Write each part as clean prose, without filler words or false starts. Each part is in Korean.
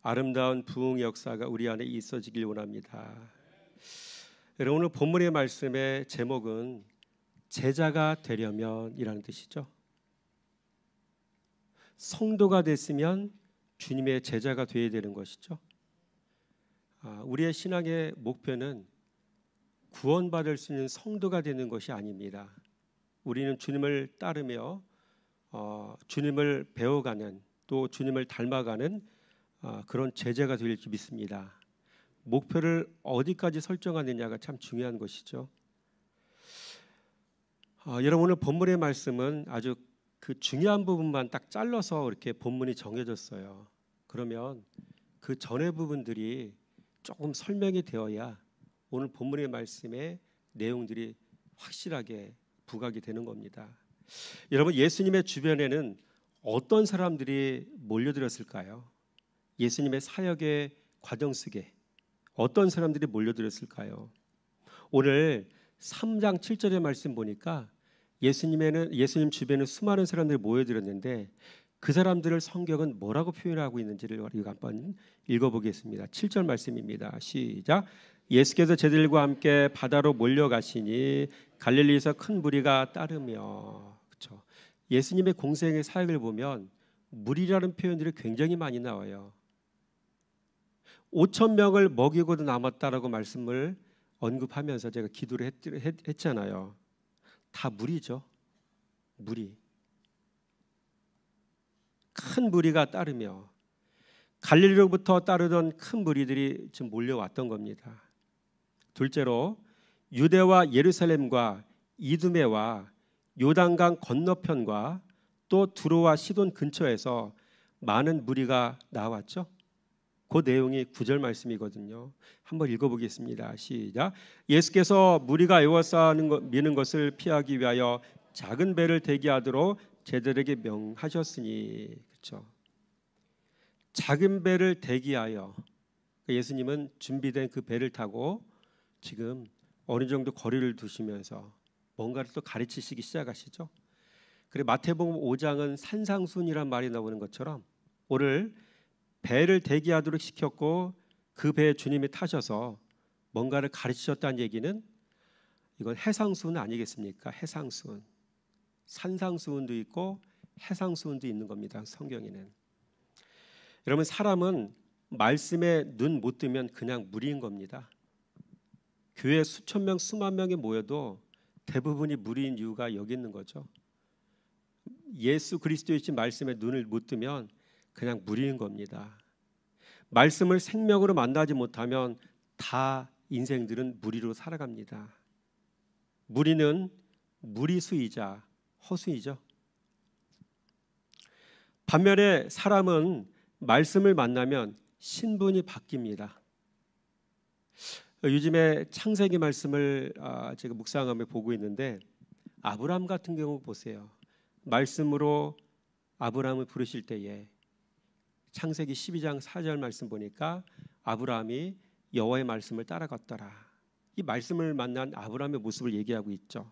아름다운 부흥 역사가 우리 안에 있어지길 원합니다. 여러분, 오늘 본문의 말씀의 제목은 제자가 되려면이라는 뜻이죠. 성도가 됐으면 주님의 제자가 되어야 되는 것이죠. 우리의 신앙의 목표는 구원받을 수 있는 성도가 되는 것이 아닙니다. 우리는 주님을 따르며 주님을 배워가는, 또 주님을 닮아가는 그런 제자가 될 줄 믿습니다. 목표를 어디까지 설정하느냐가 참 중요한 것이죠. 여러분, 오늘 본문의 말씀은 아주 그 중요한 부분만 딱 잘라서 이렇게 본문이 정해졌어요. 그러면 그 전의 부분들이 조금 설명이 되어야 오늘 본문의 말씀의 내용들이 확실하게 부각이 되는 겁니다. 여러분, 예수님의 주변에는 어떤 사람들이 몰려들었을까요? 예수님의 사역의 과정 속에 어떤 사람들이 몰려들었을까요? 오늘 3장 7절의 말씀 보니까 예수님 주변에 수많은 사람들이 모여들었는데 그 사람들을 성경은 뭐라고 표현하고 있는지를 우리가 한번 읽어보겠습니다. 7절 말씀입니다. 시작. 예수께서 제자들과 함께 바다로 몰려가시니 갈릴리에서 큰 무리가 따르며. 그렇죠? 예수님의 공생의 사역을 보면 무리라는 표현들이 굉장히 많이 나와요. 5천 명을 먹이고도 남았다라고 말씀을 언급하면서 제가 기도를 했잖아요. 다 무리죠. 무리. 큰 무리가 따르며 갈릴리로부터 따르던 큰 무리들이 지금 몰려왔던 겁니다. 둘째로 유대와 예루살렘과 이두메와 요단강 건너편과 또 두로와 시돈 근처에서 많은 무리가 나왔죠. 그 내용이 9절 말씀이거든요. 한번 읽어보겠습니다. 시작. 예수께서 무리가 에워싸는 미는 것을 피하기 위하여 작은 배를 대기하도록 제자들에게 명하셨으니. 그렇죠? 작은 배를 대기하여, 예수님은 준비된 그 배를 타고 지금 어느 정도 거리를 두시면서 뭔가를 또 가르치시기 시작하시죠. 그래, 마태복음 5장은 산상순이란 말이 나오는 것처럼 오늘 배를 대기하도록 시켰고 그 배에 주님이 타셔서 뭔가를 가르치셨다는 얘기는 이건 해상수훈 아니겠습니까? 해상수훈. 산상수훈도 있고 해상수훈도 있는 겁니다. 성경에는. 여러분, 사람은 말씀에 눈 못 뜨면 그냥 무리인 겁니다. 교회 수천 명, 수만 명이 모여도 대부분이 무리인 이유가 여기 있는 거죠. 예수 그리스도이신 말씀에 눈을 못 뜨면 그냥 무리인 겁니다. 말씀을 생명으로 만나지 못하면 다 인생들은 무리로 살아갑니다. 무리는 무리수이자 허수이죠. 반면에 사람은 말씀을 만나면 신분이 바뀝니다. 요즘에 창세기 말씀을 제가 묵상하며 보고 있는데 아브라함 같은 경우 보세요. 말씀으로 아브라함을 부르실 때에 창세기 12장 4절 말씀 보니까 아브라함이 여호와의 말씀을 따라갔더라. 이 말씀을 만난 아브라함의 모습을 얘기하고 있죠.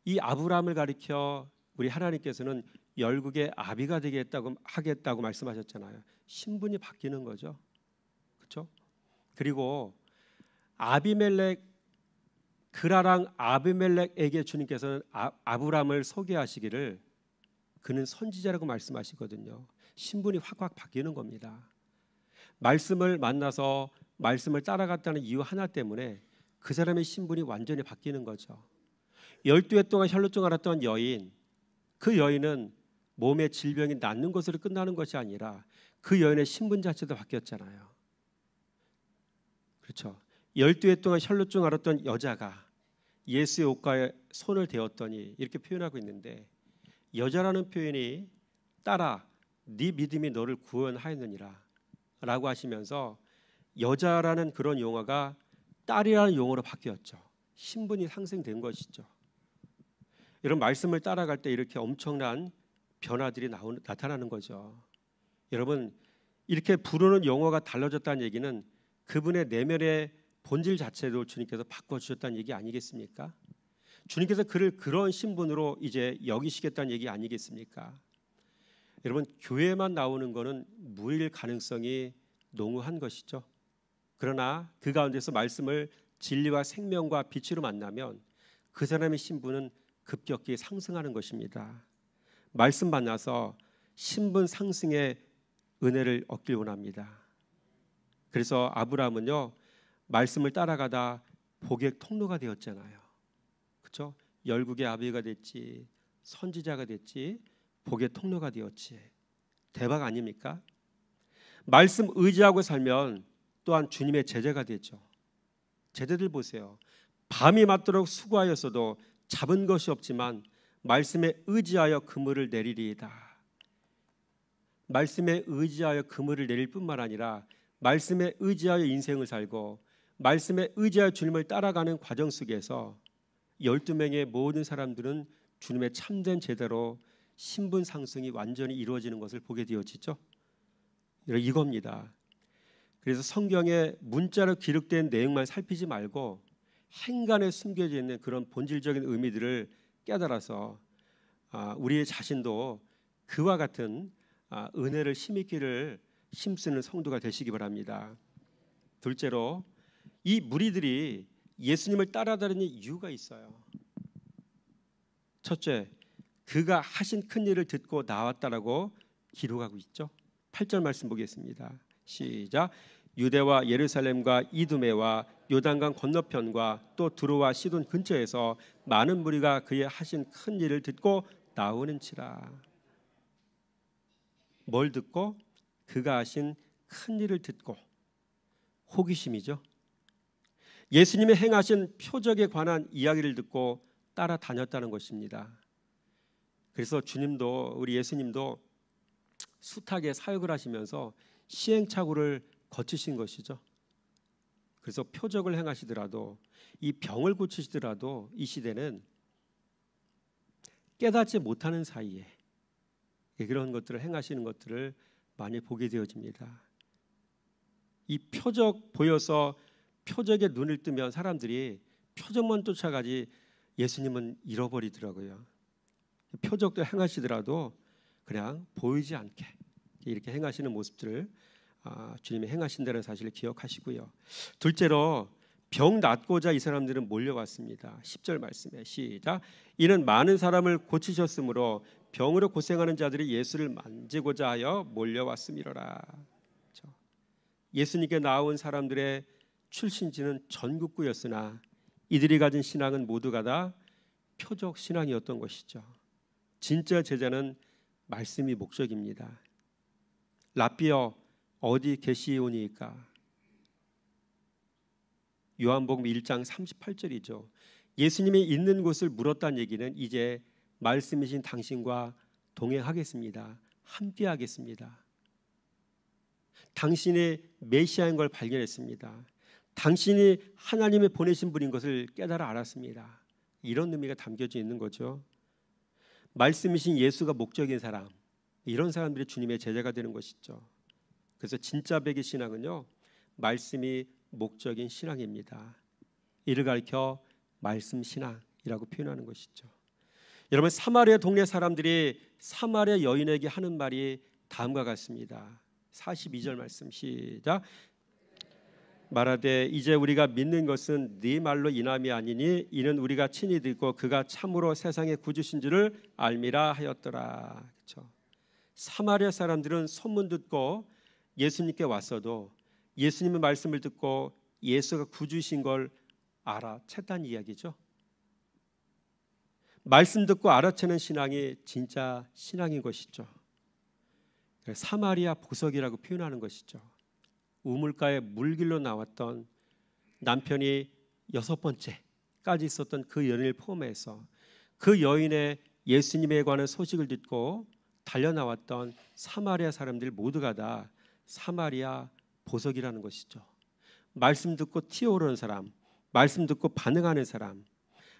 이 아브라함을 가리켜 우리 하나님께서는 열국의 아비가 하겠다고 말씀하셨잖아요. 신분이 바뀌는 거죠. 그렇죠? 그리고 그라랑 아비멜렉에게 주님께서는 아브라함을 소개하시기를 그는 선지자라고 말씀하시거든요. 신분이 확 바뀌는 겁니다. 말씀을 만나서 말씀을 따라갔다는 이유 하나 때문에 그 사람의 신분이 완전히 바뀌는 거죠. 12해 동안 혈루증 앓았던 여인, 그 여인은 몸의 질병이 낫는 것으로 끝나는 것이 아니라 그 여인의 신분 자체도 바뀌었잖아요. 그렇죠? 12해 동안 혈루증 앓았던 여자가 예수의 옷가에 손을 대었더니 이렇게 표현하고 있는데, 여자라는 표현이 따라 네 믿음이 너를 구원하였느니라 라고 하시면서 여자라는 그런 용어가 딸이라는 용어로 바뀌었죠. 신분이 상승된 것이죠. 이런 말씀을 따라갈 때 이렇게 엄청난 변화들이 나타나는 거죠. 여러분, 이렇게 부르는 용어가 달라졌다는 얘기는 그분의 내면의 본질 자체도 주님께서 바꿔주셨다는 얘기 아니겠습니까? 주님께서 그를 그런 신분으로 이제 여기시겠다는 얘기 아니겠습니까? 여러분, 교회만 나오는 거는 무일 가능성이 농후한 것이죠. 그러나 그 가운데서 말씀을 진리와 생명과 빛으로 만나면 그 사람의 신분은 급격히 상승하는 것입니다. 말씀 만나서 신분 상승의 은혜를 얻길 원합니다. 그래서 아브라함은요, 말씀을 따라가다 복의 통로가 되었잖아요. 그렇죠? 열국의 아비가 됐지, 선지자가 됐지, 복의 통로가 되었지. 대박 아닙니까? 말씀 의지하고 살면 또한 주님의 제자가 되죠. 제자들 보세요. 밤이 맞도록 수고하였어도 잡은 것이 없지만 말씀에 의지하여 그물을 내리리이다. 말씀에 의지하여 그물을 내릴 뿐만 아니라 말씀에 의지하여 인생을 살고 말씀에 의지하여 주님을 따라가는 과정 속에서 12명의 모든 사람들은 주님의 참된 제자로 신분 상승이 완전히 이루어지는 것을 보게 되어지죠. 이겁니다. 그래서 성경에 문자로 기록된 내용만 살피지 말고 행간에 숨겨져 있는 그런 본질적인 의미들을 깨달아서 우리의 자신도 그와 같은 은혜를 힘있기를 힘쓰는 성도가 되시기 바랍니다. 둘째로 이 무리들이 예수님을 따라다니는 이유가 있어요. 첫째, 그가 하신 큰 일을 듣고 나왔다라고 기록하고 있죠. 8절 말씀 보겠습니다. 시작. 유대와 예루살렘과 이두메와 요단강 건너편과 또 두로와 시돈 근처에서 많은 무리가 그의 하신 큰 일을 듣고 나오는지라. 뭘 듣고? 그가 하신 큰 일을 듣고. 호기심이죠. 예수님이 행하신 표적에 관한 이야기를 듣고 따라다녔다는 것입니다. 그래서 주님도, 우리 예수님도 숱하게 사역을 하시면서 시행착오를 거치신 것이죠. 그래서 표적을 행하시더라도, 이 병을 고치시더라도 이 시대는 깨닫지 못하는 사이에 그런 것들을 행하시는 것들을 많이 보게 되어집니다. 이 표적 보여서 표적에 눈을 뜨면 사람들이 표적만 쫓아가지 예수님은 잃어버리더라고요. 표적도 행하시더라도 그냥 보이지 않게 이렇게 행하시는 모습들을 주님이 행하신다는 사실을 기억하시고요. 둘째로 병 낫고자 이 사람들은 몰려왔습니다. 10절 말씀에 시작. 이는 많은 사람을 고치셨으므로 병으로 고생하는 자들이 예수를 만지고자 하여 몰려왔음이로라. 예수님께 나온 사람들의 출신지는 전국구였으나 이들이 가진 신앙은 모두가 다 표적 신앙이었던 것이죠. 진짜 제자는 말씀이 목적입니다. 라삐어 어디 계시오니까. 요한복음 1장 38절이죠. 예수님이 있는 곳을 물었다는 얘기는 이제 말씀이신 당신과 동행하겠습니다. 함께하겠습니다. 당신이 메시아인 걸 발견했습니다. 당신이 하나님이 보내신 분인 것을 깨달아 알았습니다. 이런 의미가 담겨져 있는 거죠. 말씀이신 예수가 목적인 사람, 이런 사람들이 주님의 제자가 되는 것이죠. 그래서 진짜 백의 신앙은요, 말씀이 목적인 신앙입니다. 이를 가리켜 말씀 신앙이라고 표현하는 것이죠. 여러분, 사마리아 동네 사람들이 사마리아 여인에게 하는 말이 다음과 같습니다. 42절 말씀 시작. 말하되 이제 우리가 믿는 것은 네 말로 인함이 아니니 이는 우리가 친히 듣고 그가 참으로 세상의 구주신 줄을 알미라 하였더라. 그렇죠? 사마리아 사람들은 소문 듣고 예수님께 왔어도 예수님의 말씀을 듣고 예수가 구주신 걸 알아챘다는 이야기죠. 말씀 듣고 알아채는 신앙이 진짜 신앙인 것이죠. 사마리아 보석이라고 표현하는 것이죠. 우물가에 물길로 나왔던 남편이 6번째까지 있었던 그 여인을 포함해서 그 여인의 예수님에 관한 소식을 듣고 달려나왔던 사마리아 사람들 모두가 다 사마리아 보석이라는 것이죠. 말씀 듣고 튀어오르는 사람, 말씀 듣고 반응하는 사람,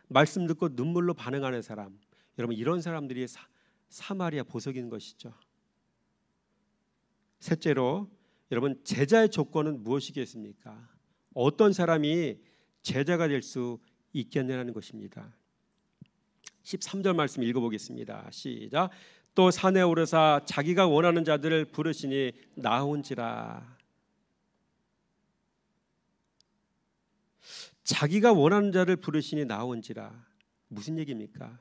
말씀 듣고 눈물로 반응하는 사람, 여러분 이런 사람들이 사마리아 보석인 것이죠. 셋째로 여러분 제자의 조건은 무엇이겠습니까? 어떤 사람이 제자가 될 수 있겠느냐는 것입니다. 13절 말씀 읽어보겠습니다. 시작. 또 산에 오르사 자기가 원하는 자들을 부르시니 나온지라. 자기가 원하는 자를 부르시니 나온지라. 무슨 얘기입니까?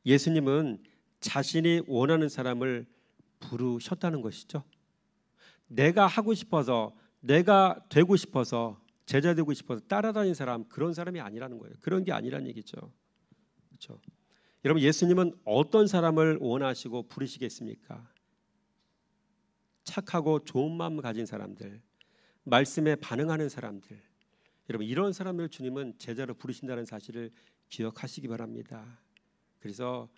예수님은 자신이 원하는 사람을 부르셨다는 것이죠. 내가 하고 싶어서, 내가 되고 싶어서, 제자 되고 싶어서 따라다니는 사람, 그런 사람이 아니라는 거예요. 그런 게 아니라는 얘기죠. 그렇죠? 여러분, 예수님은 어떤 사람을 원하시고 부르시겠습니까? 착하고 좋은 마음을 가진 사람들, 말씀에 반응하는 사람들, 여러분, 이런 사람들 주님은 제자로 부르신다는 사실을 기억하시기 바랍니다. 그래서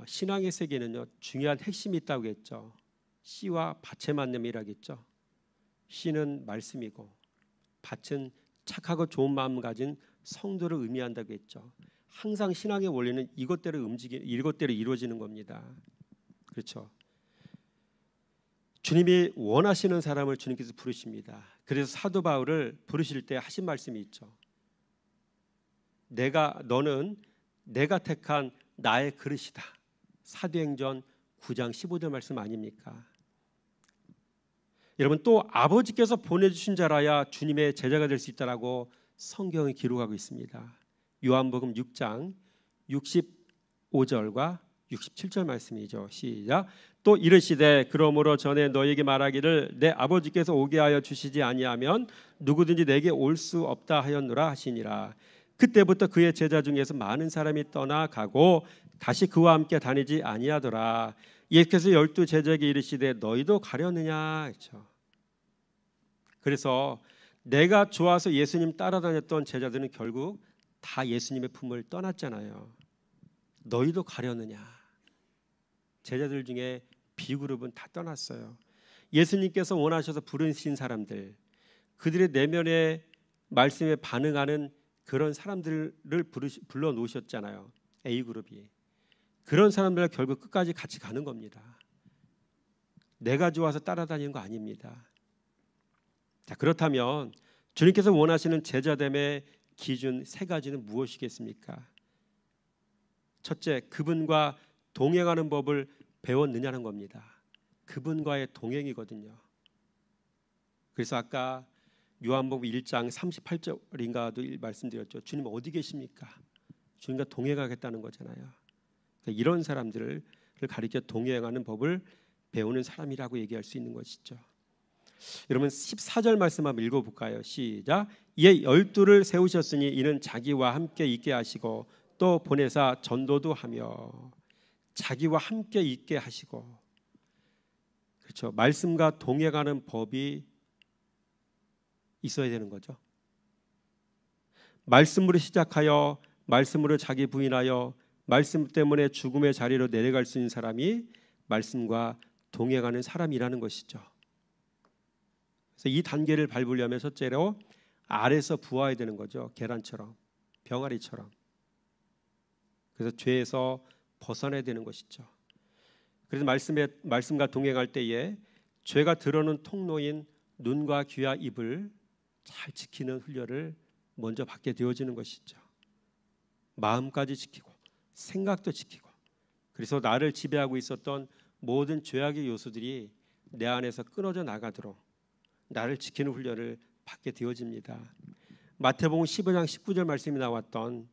신앙의 세계는요, 중요한 핵심이 있다고 했죠. 씨와 밭의 만남이라겠죠. 씨는 말씀이고 밭은 착하고 좋은 마음 가진 성도를 의미한다고 했죠. 항상 신앙의 원리는 이것대로 이루어지는 겁니다. 그렇죠. 주님이 원하시는 사람을 주님께서 부르십니다. 그래서 사도 바울을 부르실 때 하신 말씀이 있죠. 너는 내가 택한 나의 그릇이다. 사도행전 9장 15절 말씀 아닙니까? 여러분, 또 아버지께서 보내주신 자라야 주님의 제자가 될 수 있다라고 성경이 기록하고 있습니다. 요한복음 6장 65절과 67절 말씀이죠. 시작. 또 이르시되 그러므로 전에 너에게 말하기를 내 아버지께서 오게 하여 주시지 아니하면 누구든지 내게 올 수 없다 하였노라 하시니라. 그때부터 그의 제자 중에서 많은 사람이 떠나가고 다시 그와 함께 다니지 아니하더라. 예수께서 12 제자에게 이르시되 너희도 가려느냐 했죠. 그래서 내가 좋아서 예수님 따라다녔던 제자들은 결국 다 예수님의 품을 떠났잖아요. 너희도 가려느냐. 제자들 중에 B그룹은 다 떠났어요. 예수님께서 원하셔서 부르신 사람들, 그들의 내면의 말씀에 반응하는 그런 사람들을 불러 놓으셨잖아요. A그룹이. 그런 사람들과 결국 끝까지 같이 가는 겁니다. 내가 좋아서 따라다니는 거 아닙니다. 자, 그렇다면 주님께서 원하시는 제자됨의 기준 3가지는 무엇이겠습니까? 첫째, 그분과 동행하는 법을 배웠느냐는 겁니다. 그분과의 동행이거든요. 그래서 아까 요한복음 1장 38절인가도 말씀드렸죠. 주님 어디 계십니까? 주님과 동행하겠다는 거잖아요. 그러니까 이런 사람들을 가리켜 동행하는 법을 배우는 사람이라고 얘기할 수 있는 것이죠. 여러분 14절 말씀 한번 읽어볼까요? 시작. 이에 12를 세우셨으니 이는 자기와 함께 있게 하시고 또 보내사 전도도 하며. 자기와 함께 있게 하시고. 그렇죠. 말씀과 동행하는 법이 있어야 되는 거죠. 말씀으로 시작하여 말씀으로 자기 부인하여 말씀 때문에 죽음의 자리로 내려갈 수 있는 사람이 말씀과 동행하는 사람이라는 것이죠. 그래서 이 단계를 밟으려면 첫째로 아래서 부어야 되는 거죠. 계란처럼, 병아리처럼. 그래서 죄에서 벗어나야 되는 것이죠. 그래서 말씀과 동행할 때에 죄가 들어오는 통로인 눈과 귀와 입을 잘 지키는 훈련을 먼저 받게 되어지는 것이죠. 마음까지 지키고 생각도 지키고, 그래서 나를 지배하고 있었던 모든 죄악의 요소들이 내 안에서 끊어져 나가도록 나를 지키는 훈련을 받게 되어집니다. 마태복음 15장 19절 말씀이 나왔던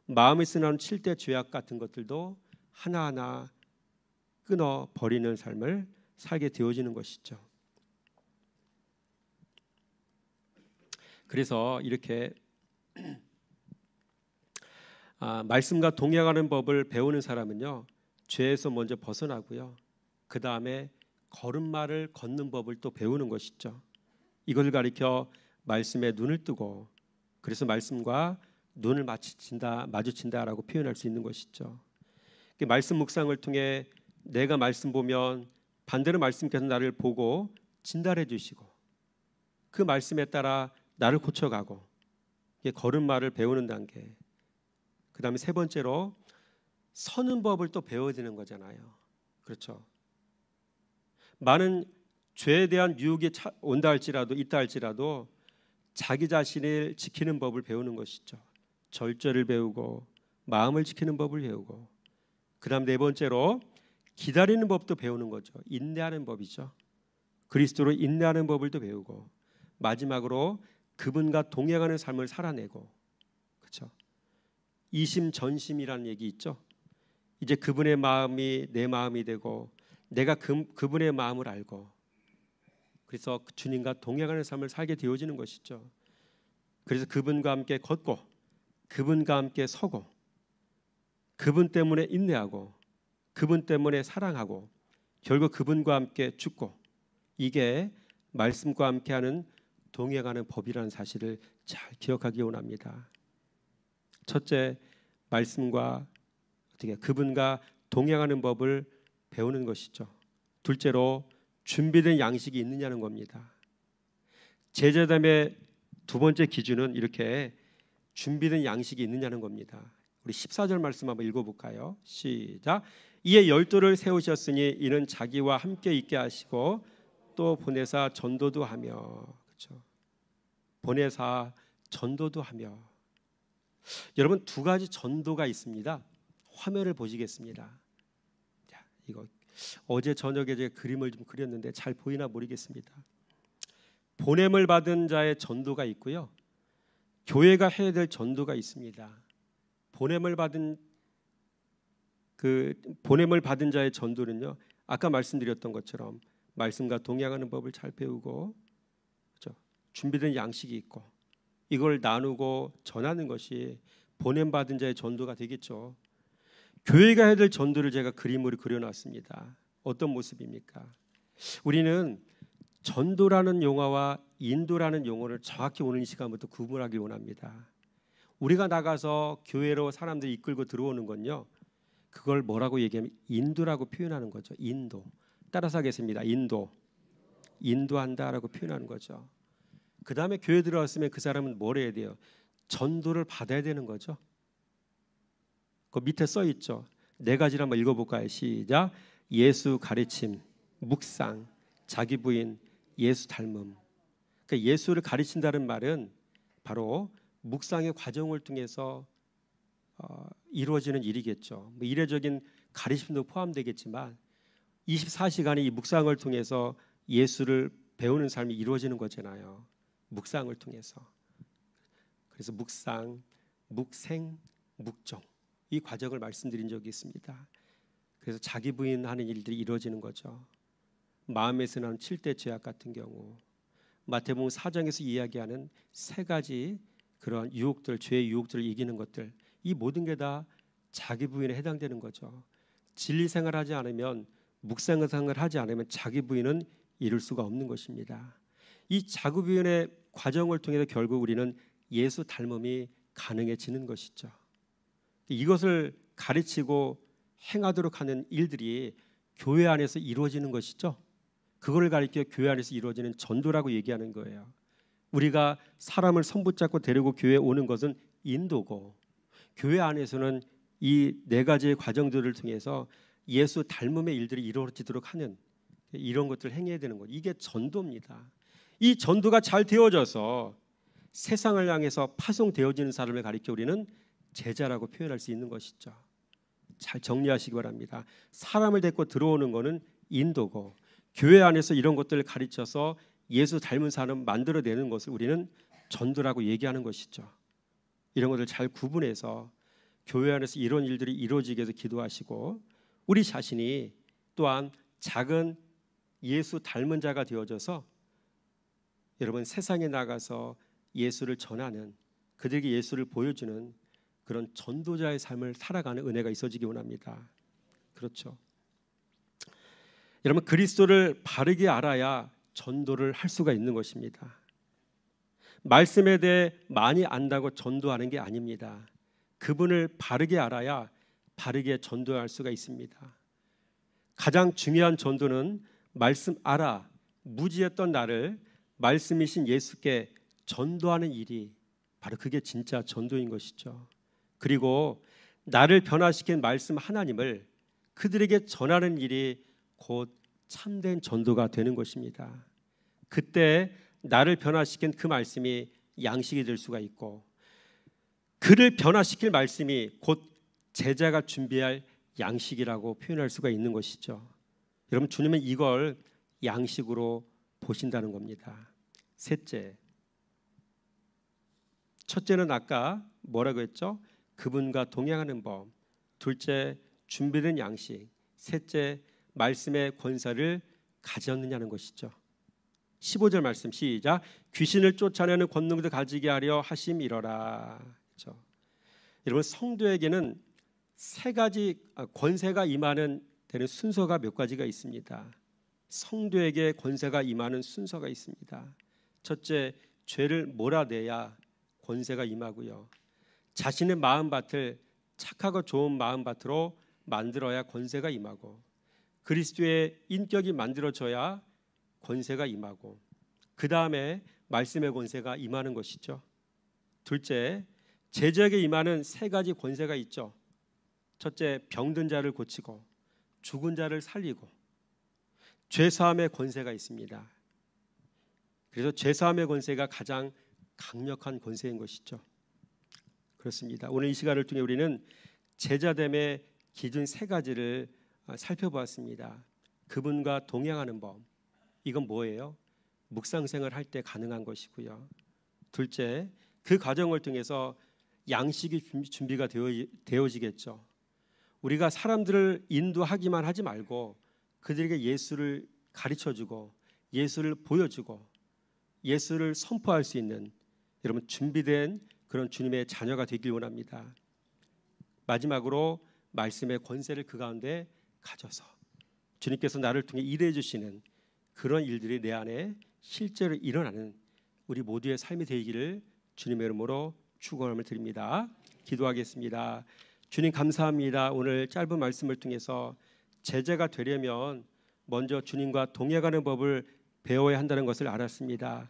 마음에서 나는 7대 죄악 같은 것들도 하나하나 끊어 버리는 삶을 살게 되어지는 것이죠. 그래서 이렇게 말씀과 동행하는 법을 배우는 사람은요, 죄에서 먼저 벗어나고요, 그 다음에 걸음마를 걷는 법을 또 배우는 것이죠. 이걸 가리켜 말씀에 눈을 뜨고, 그래서 말씀과 눈을 마주친다라고 표현할 수 있는 것이죠. 말씀 묵상을 통해 내가 말씀 보면 반대로 말씀께서 나를 보고 진단해 주시고 그 말씀에 따라 나를 고쳐가고, 이게 걸음마를 배우는 단계. 그 다음에 3번째로 서는 법을 또 배워야 되는 거잖아요. 그렇죠. 많은 죄에 대한 유혹이 있다 할지라도 자기 자신을 지키는 법을 배우는 것이죠. 절제를 배우고 마음을 지키는 법을 배우고, 그 다음 4번째로 기다리는 법도 배우는 거죠. 인내하는 법이죠. 그리스도로 인내하는 법을 또 배우고, 마지막으로 그분과 동행하는 삶을 살아내고, 그렇죠? 이심전심이라는 얘기 있죠. 이제 그분의 마음이 내 마음이 되고 내가 그분의 마음을 알고, 그래서 주님과 동행하는 삶을 살게 되어지는 것이죠. 그래서 그분과 함께 걷고 그분과 함께 서고 그분 때문에 인내하고 그분 때문에 사랑하고 결국 그분과 함께 죽고, 이게 말씀과 함께하는 동행하는 법이라는 사실을 잘 기억하기 원합니다. 첫째, 말씀과 어떻게 그분과 동행하는 법을 배우는 것이죠. 둘째로 준비된 양식이 있느냐는 겁니다. 제자됨의 두 번째 기준은 이렇게 준비된 양식이 있느냐는 겁니다. 우리 14절 말씀 한번 읽어볼까요? 시작. 이에 열두를 세우셨으니 이는 자기와 함께 있게 하시고 또 보내사 전도도 하며, 그렇죠? 보내사 전도도 하며. 여러분, 두 가지 전도가 있습니다. 화면을 보시겠습니다. 자, 이거 어제 저녁에 제가 그림을 좀 그렸는데 잘 보이나 모르겠습니다. 보냄을 받은 자의 전도가 있고요, 교회가 해야 될 전도가 있습니다. 보냄을 받은 자의 전도는요, 아까 말씀드렸던 것처럼 말씀과 동행하는 법을 잘 배우고, 그렇죠? 준비된 양식이 있고 이걸 나누고 전하는 것이 보냄 받은 자의 전도가 되겠죠. 교회가 해야 될 전도를 제가 그림으로 그려놨습니다. 어떤 모습입니까? 우리는 전도라는 용어와 인도라는 용어를 정확히 오늘 이 시간부터 구분하기 원합니다. 우리가 나가서 교회로 사람들이 이끌고 들어오는 건요, 그걸 뭐라고 얘기하면 인도라고 표현하는 거죠. 인도. 따라서 하겠습니다. 인도한다라고 표현하는 거죠. 그 다음에 교회 들어왔으면 그 사람은 뭘 해야 돼요? 전도를 받아야 되는 거죠. 그 밑에 써 있죠. 네 가지를 한번 읽어볼까요? 시작. 예수 가르침, 묵상, 자기 부인, 예수 닮음. 그러니까 예수를 가르친다는 말은 바로 묵상의 과정을 통해서 이루어지는 일이겠죠. 뭐 이례적인 가르침도 포함되겠지만 24시간의 이 묵상을 통해서 예수를 배우는 삶이 이루어지는 거잖아요. 묵상을 통해서. 그래서 묵상, 묵생, 묵종, 이 과정을 말씀드린 적이 있습니다. 그래서 자기 부인하는 일들이 이루어지는 거죠. 마음에서 나는 7대 죄악 같은 경우, 마태복음 4장에서 이야기하는 세 가지 그런 유혹들, 죄의 유혹들을 이기는 것들, 이 모든 게 다 자기 부인에 해당되는 거죠. 진리 생활하지 않으면, 묵상을 하지 않으면 자기 부인은 이룰 수가 없는 것입니다. 이 자기 부인의 과정을 통해서 결국 우리는 예수 닮음이 가능해지는 것이죠. 이것을 가르치고 행하도록 하는 일들이 교회 안에서 이루어지는 것이죠. 그걸 가리켜 교회 안에서 이루어지는 전도라고 얘기하는 거예요. 우리가 사람을 손붙잡고 데리고 교회에 오는 것은 인도고, 교회 안에서는 이 네 가지의 과정들을 통해서 예수 닮음의 일들이 이루어지도록 하는 이런 것들을 행해야 되는 것. 이게 전도입니다. 이 전도가 잘 되어져서 세상을 향해서 파송되어지는 사람을 가리켜 우리는 제자라고 표현할 수 있는 것이죠. 잘 정리하시기 바랍니다. 사람을 데리고 들어오는 것은 인도고, 교회 안에서 이런 것들을 가르쳐서 예수 닮은 사람 만들어내는 것을 우리는 전도라고 얘기하는 것이죠. 이런 것들 잘 구분해서 교회 안에서 이런 일들이 이루어지게 해서 기도하시고, 우리 자신이 또한 작은 예수 닮은 자가 되어져서 여러분 세상에 나가서 예수를 전하는, 그들에게 예수를 보여주는 그런 전도자의 삶을 살아가는 은혜가 있어지기 원합니다. 그렇죠. 여러분, 그리스도를 바르게 알아야 전도를 할 수가 있는 것입니다. 말씀에 대해 많이 안다고 전도하는 게 아닙니다. 그분을 바르게 알아야 바르게 전도할 수가 있습니다. 가장 중요한 전도는 말씀 알아 무지했던 나를 말씀이신 예수께 전도하는 일이 바로 그게 진짜 전도인 것이죠. 그리고 나를 변화시킨 말씀 하나님을 그들에게 전하는 일이 곧 참된 전도가 되는 것입니다. 그때 나를 변화시킨 그 말씀이 양식이 될 수가 있고, 그를 변화시킬 말씀이 곧 제자가 준비할 양식이라고 표현할 수가 있는 것이죠. 여러분, 주님은 이걸 양식으로 보신다는 겁니다. 셋째, 첫째는 아까 뭐라고 했죠? 그분과 동행하는 법. 둘째, 준비된 양식. 셋째, 말씀의 권세를 가졌느냐는 것이죠. 15절 말씀 시작. 귀신을 쫓아내는 권능도 가지게 하려 하심이러라. 그렇죠? 여러분, 성도에게는 세 가지 권세가 임하는 되는 순서가 몇 가지가 있습니다. 성도에게 권세가 임하는 순서가 있습니다. 첫째, 죄를 몰아내야 권세가 임하고요. 자신의 마음밭을 착하고 좋은 마음밭으로 만들어야 권세가 임하고, 그리스도의 인격이 만들어져야 권세가 임하고, 그 다음에 말씀의 권세가 임하는 것이죠. 둘째, 제자에게 임하는 세 가지 권세가 있죠. 첫째, 병든 자를 고치고 죽은 자를 살리고, 죄사함의 권세가 있습니다. 그래서 죄사함의 권세가 가장 강력한 권세인 것이죠. 그렇습니다. 오늘 이 시간을 통해 우리는 제자됨의 기준 세 가지를 살펴보았습니다. 그분과 동행하는 법, 이건 뭐예요? 묵상생활을 할 때 가능한 것이고요. 둘째, 그 과정을 통해서 양식이 준비가 되어지겠죠. 우리가 사람들을 인도하기만 하지 말고 그들에게 예수를 가르쳐주고 예수를 보여주고 예수를 선포할 수 있는, 여러분, 준비된 그런 주님의 자녀가 되길 원합니다. 마지막으로 말씀의 권세를 그 가운데 가져서 주님께서 나를 통해 일해 주시는 그런 일들이 내 안에 실제로 일어나는 우리 모두의 삶이 되기를 주님의 이름으로 축원함을 드립니다. 기도하겠습니다. 주님, 감사합니다. 오늘 짧은 말씀을 통해서 제자가 되려면 먼저 주님과 동행하는 법을 배워야 한다는 것을 알았습니다.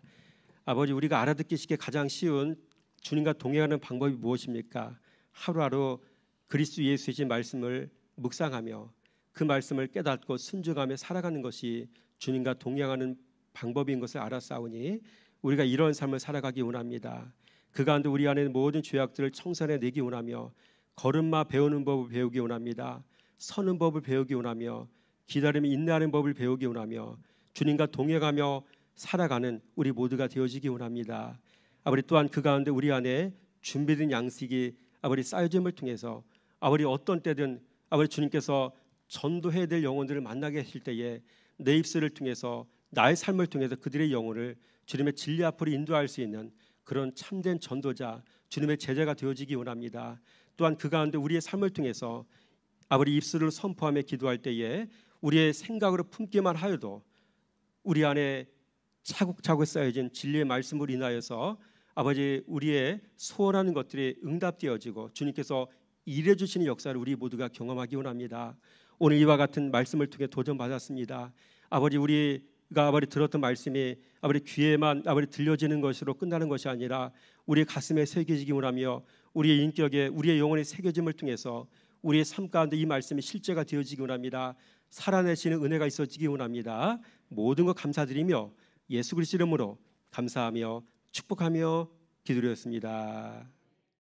아버지, 우리가 알아듣기 쉽게 가장 쉬운 주님과 동행하는 방법이 무엇입니까? 하루하루 그리스도 예수의 말씀을 묵상하며 그 말씀을 깨닫고 순종하며 살아가는 것이 주님과 동행하는 방법인 것을 알았사오니 우리가 이런 삶을 살아가기 원합니다. 그 가운데 우리 안에 모든 죄악들을 청산해내기 원하며 걸음마 배우는 법을 배우기 원합니다. 서는 법을 배우기 원하며 기다림이 인내하는 법을 배우기 원하며 주님과 동행하며 살아가는 우리 모두가 되어지기 원합니다. 아버지, 또한 그 가운데 우리 안에 준비된 양식이 아버지 쌓여짐을 통해서 아버지 어떤 때든 아버지 주님께서 전도해야 될 영혼들을 만나게 하실 때에 내 입술을 통해서 나의 삶을 통해서 그들의 영혼을 주님의 진리 앞으로 인도할 수 있는 그런 참된 전도자, 주님의 제자가 되어지기 원합니다. 또한 그 가운데 우리의 삶을 통해서 아버지 입술을 선포하며 기도할 때에 우리의 생각으로 품기만 하여도 우리 안에 차곡차곡 쌓여진 진리의 말씀으로 인하여서 아버지 우리의 소원하는 것들이 응답되어지고 주님께서 일해 주시는 역사를 우리 모두가 경험하기 원합니다. 오늘 이와 같은 말씀을 통해 도전받았습니다. 아버지, 우리가 아버지 들었던 말씀이 아버지 귀에만 아버지 들려지는 것으로 끝나는 것이 아니라 우리 가슴에 새겨지기 원하며 우리의 인격에 우리의 영혼에 새겨짐을 통해서 우리의 삶 가운데 이 말씀이 실제가 되어지기 원합니다. 살아내시는 은혜가 있어지기 원합니다. 모든 것 감사드리며 예수 그리스도 이름으로 감사하며 축복하며 기도드렸습니다.